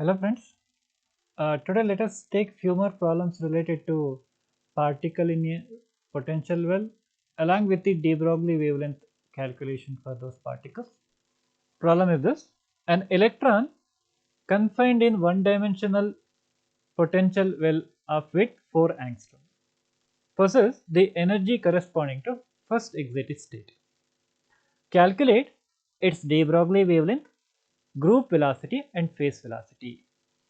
Hello friends, today let us take few more problems related to particle in a potential well along with the de Broglie wavelength calculation for those particles. Problem is this: an electron confined in one-dimensional potential well of width 4 angstrom possesses the energy corresponding to first excited state. Calculate its de Broglie wavelength, group velocity and phase velocity.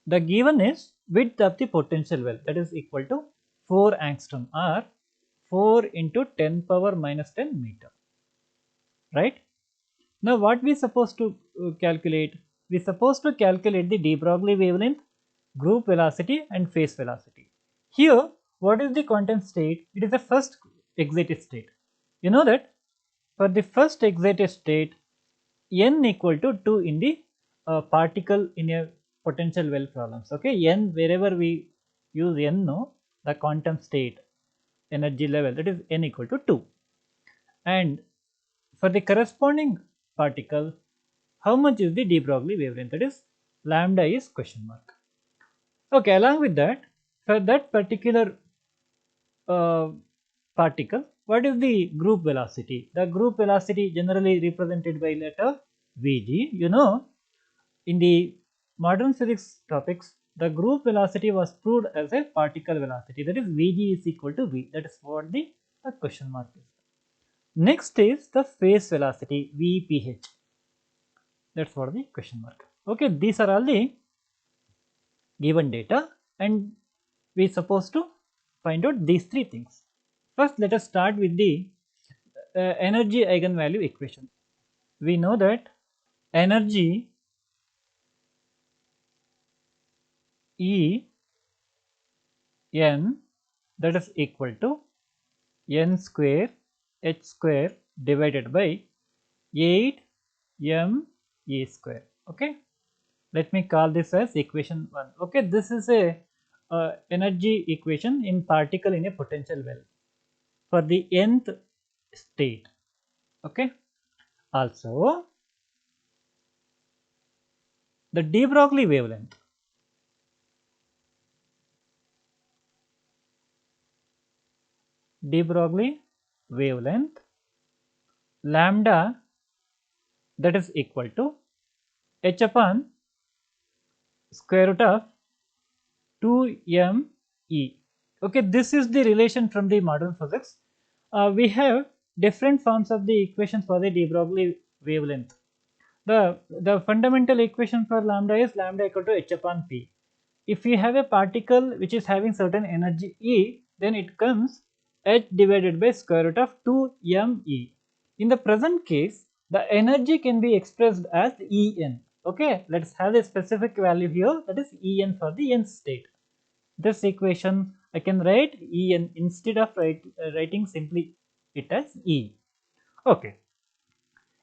The given is width of the potential well, that is equal to 4 angstrom or 4 into 10 power minus 10 meter, right? Now what we supposed to calculate? We supposed to calculate the de Broglie wavelength, group velocity and phase velocity. Here what is the quantum state? It is the first excited state. You know that for the first excited state n equal to 2 in the particle in a potential well problems. Okay, n wherever we use n, no, the quantum state energy level, that is n equal to 2. And for the corresponding particle, how much is the de Broglie wavelength? That is lambda is question mark. Okay, along with that, for that particular uh, particle, what is the group velocity? The group velocity generally represented by letter Vg. You know, in the modern physics topics, the group velocity was proved as a particle velocity, that is Vg is equal to V. That is what the question mark is. Next is the phase velocity Vph. That's what the question mark. Okay, these are all the given data and we supposed to find out these three things. First, let us start with the energy eigenvalue equation. We know that energy E n, that is equal to n square h square divided by 8 m e square. Okay, let me call this as equation 1. Okay, this is a energy equation in particle in a potential well for the nth state. Okay, also the de Broglie wavelength. De Broglie wavelength lambda, that is equal to h upon square root of 2me. Okay, this is the relation from the modern physics. We have different forms of the equations for the de Broglie wavelength. The fundamental equation for lambda is lambda equal to h upon p. If we have a particle which is having certain energy E, then it comes h divided by square root of 2me. In the present case, the energy can be expressed as En. Okay, let's have a specific value here, that is En for the nth state. This equation I can write En instead of writing simply it as E. Okay,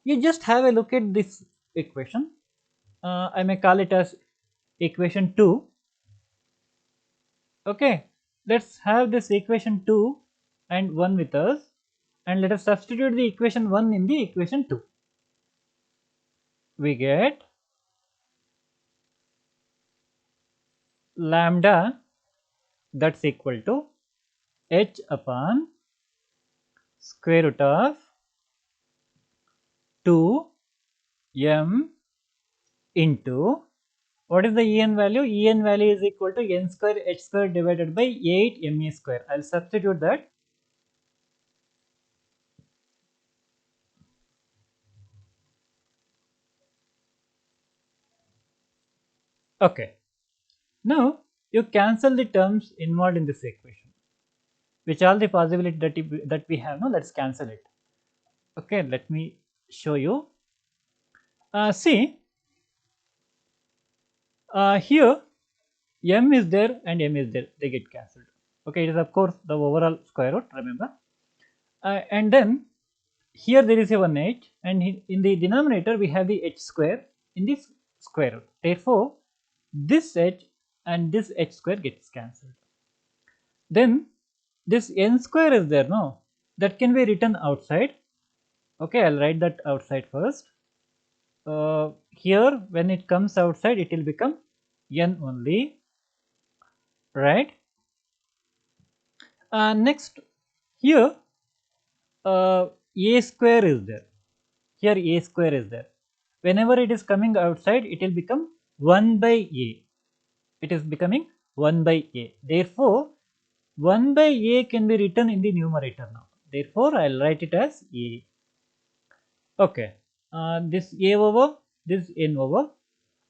you just have a look at this equation. I may call it as equation 2. Okay, let's have this equation 2 and 1 with us and let us substitute the equation 1 in the equation 2. We get lambda, that's equal to h upon square root of 2m into, what is the En value? En value is equal to n square h square divided by 8me square. I will substitute that. Okay, now you cancel the terms involved in this equation. Which all the possibility that we have, no, let's cancel it. Okay, let me show you. See, here m is there and m is there, they get cancelled. Okay, it is of course the overall square root, remember. And then here there is a 1h and in the denominator we have the h square in this square root. Therefore, this h and this h square gets cancelled. Then this n square is there, no, that can be written outside. Okay, I'll write that outside first. Here when it comes outside, it will become n only, right? Next, here a square is there. Here a square is there. Whenever it is coming outside, it will become 1 by a. It is becoming 1 by a. Therefore, 1 by a can be written in the numerator now. Therefore, I will write it as a. Okay. This a over, this n over,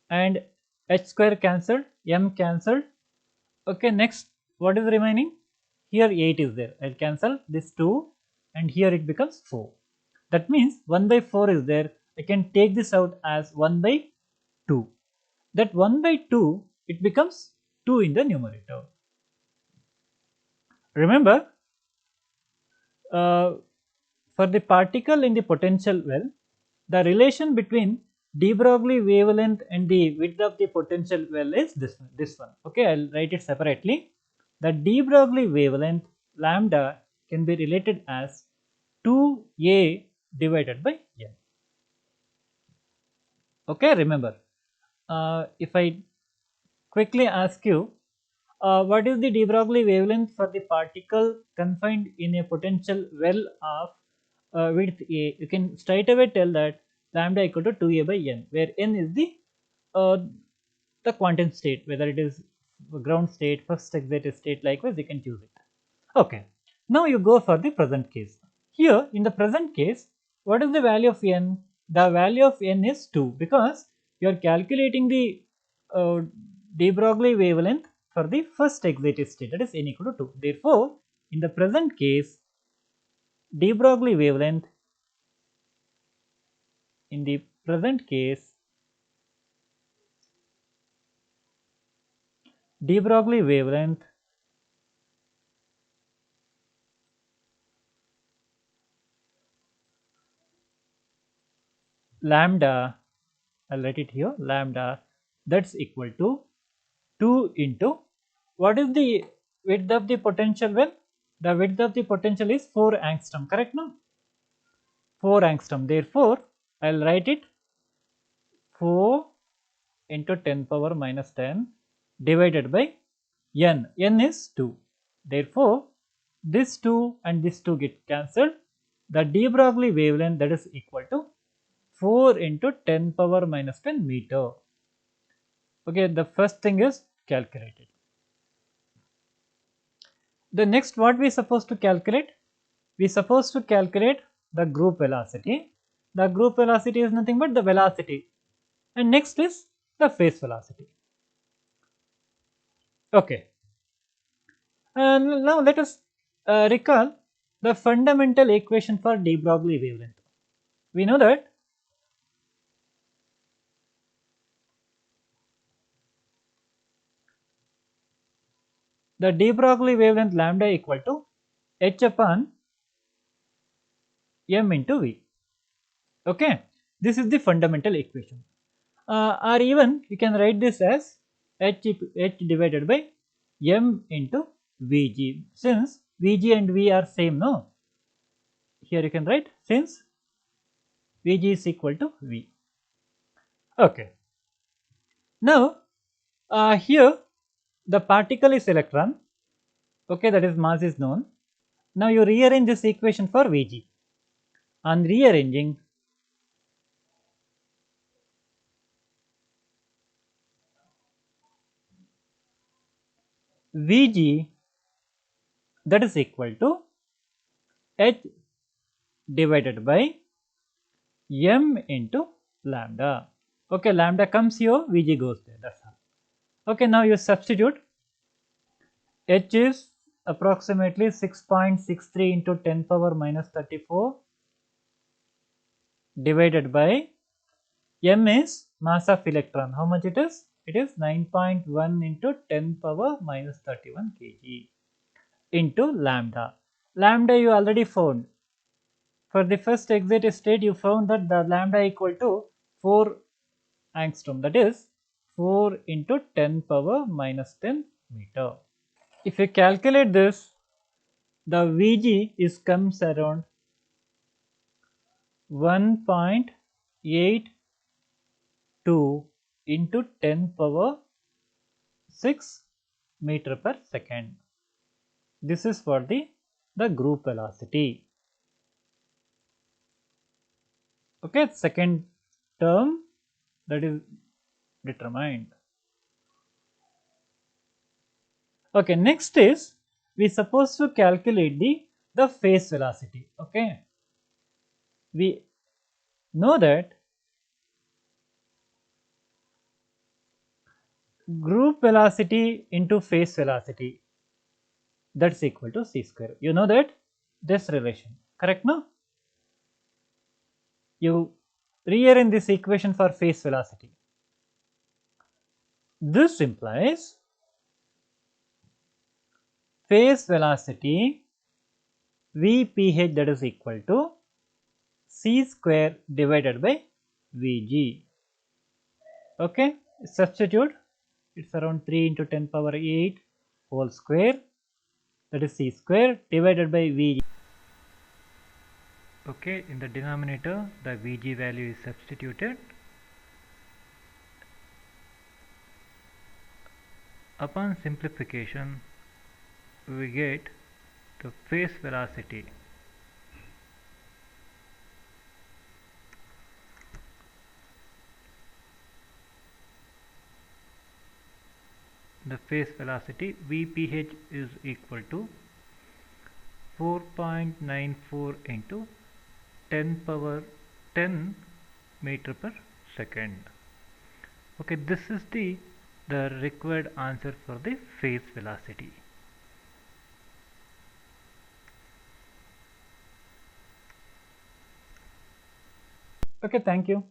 and h square cancelled, m cancelled. Okay, next, what is remaining? Here 8 is there. I will cancel this 2 and here it becomes 4. That means 1 by 4 is there. I can take this out as 1 by 2. That 1 by 2, it becomes 2 in the numerator. Remember, uh, for the particle in the potential well, the relation between de Broglie wavelength and the width of the potential well is this one. Okay, I will write it separately. The de Broglie wavelength lambda can be related as 2a divided by n. Okay, remember, if I quickly ask you, what is the de Broglie wavelength for the particle confined in a potential well of width a? You can straight away tell that lambda equal to 2a by n, where n is uh, the quantum state, whether it is ground state, first excited state, likewise you can choose it. Okay, now you go for the present case. Here in the present case, what is the value of n? The value of n is 2 because you are calculating the uh, de Broglie wavelength for the first excited state, that is n equal to 2. Therefore, in the present case, de Broglie wavelength in the present case, de Broglie wavelength lambda, I'll write it here, lambda, that's equal to 2 into, what is the width of the potential well? The width of the potential is 4 angstrom, correct now? 4 angstrom. Therefore, I will write it 4 into 10 power minus 10 divided by n. N is 2. Therefore, this 2 and this 2 get cancelled. The de Broglie wavelength, that is equal to 4 into 10 power minus 10 meter. Okay, the first thing is calculated. The next, what we supposed to calculate? We supposed to calculate the group velocity. The group velocity is nothing but the velocity, and next is the phase velocity. Okay, and now let us recall the fundamental equation for de Broglie wavelength. We know that the de Broglie wavelength lambda equal to h upon m into v. Okay, this is the fundamental equation. Or even you can write this as h divided by m into Vg, since Vg and V are same, no? Here you can write since Vg is equal to V. Okay. Now, here the particle is electron. Okay, that is mass is known. Now you rearrange this equation for Vg. On rearranging, Vg, that is equal to h divided by m into lambda. Okay, lambda comes here, Vg goes there, that's all. Okay, now you substitute. H is approximately 6.63 into 10 power minus 34 divided by m is mass of electron. How much it is? It is 9.1 into 10 power minus 31 kg into lambda. Lambda you already found. For the first excited state, you found that the lambda equal to 4 angstrom, that is 4 into 10 power minus 10 meter. If you calculate this, the Vg is comes around 1.82 into 10 power 6 meter per second. This is for the group velocity. Okay, second term that is determined. Okay, next is we supposed to calculate the phase velocity. Okay, we know that group velocity into phase velocity, that's equal to c square. You know that this relation, correct? No, you rearrange this equation for phase velocity. This implies phase velocity Vph, that is equal to c square divided by Vg. Okay, substitute, it's around 3 into 10 power 8 whole square, that is c square divided by Vg. Okay, in the denominator the Vg value is substituted. Upon simplification we get the phase velocity Vph is equal to 4.94 into 10 power 10 meter per second. Okay, this is the required answer for the phase velocity. Okay, thank you.